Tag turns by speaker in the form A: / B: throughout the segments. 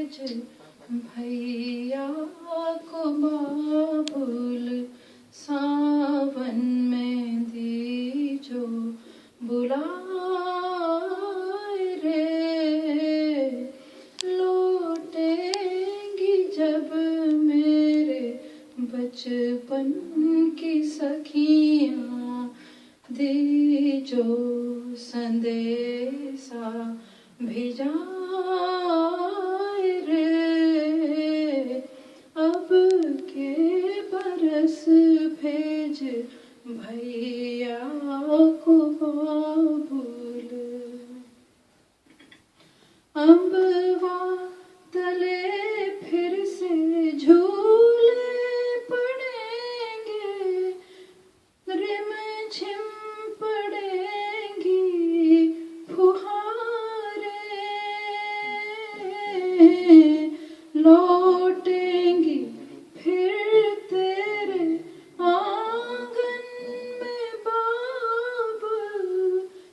A: भेज भैया को बाबुल सावन में दीजो बुलाए रे। लौटेंगी जब मेरे बचपन की सखियाँ, दीजो संदेशा भिजाए रे। अब के बरस भेज भैया को बाबुल। अम्बवा तले फिर से झूले पड़ेंगे, रिम झिम पड़ेंगी फुहारें। लौटेंगी फिर तेरे आंगन में बाबुल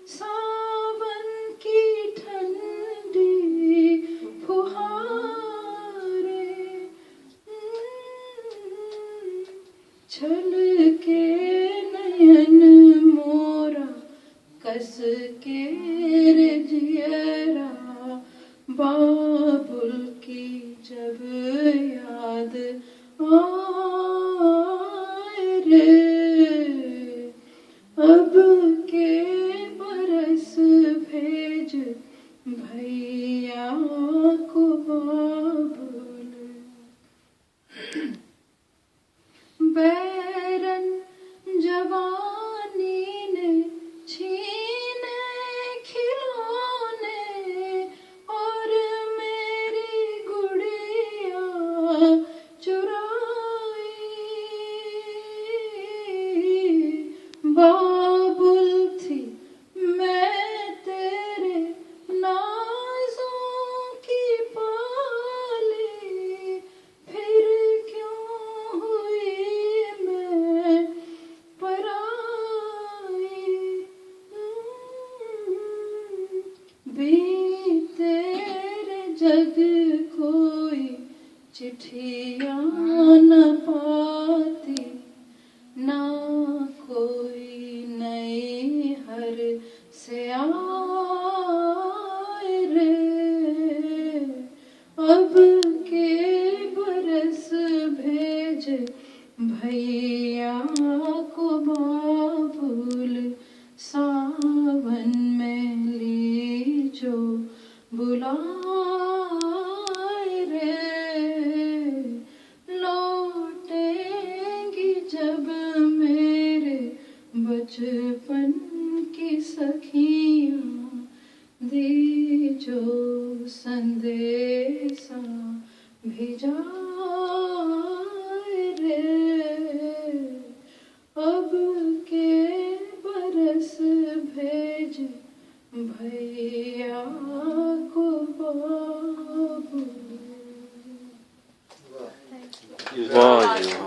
A: सावन की ठंडी फुहारें। छल के नयन मोरा कस के रे जियरा, बाबुल की जब याद आए रे। अब के बरस भेज भैया को बाबुल। बैरन जवानी ने छीने खिलौने, और मेरी गुड़िया चुराई। बाबुल थी मैं तेरे नाज़ों की पाली, फिर क्यों हुई मैं पराई। बीते रे जग कोई चिट्ठियाँ न पाती, ना कोई नई हर से आए रे। अब के बरस भेज भैया को बाबुल सावन में लीजो बुलाए रे। लौटेंगी जब मेरे बचपन की सखियाँ, दीजो संदेशा भिजाए रे। अब के बरस भेज भैया को बाबुल।
B: वाह।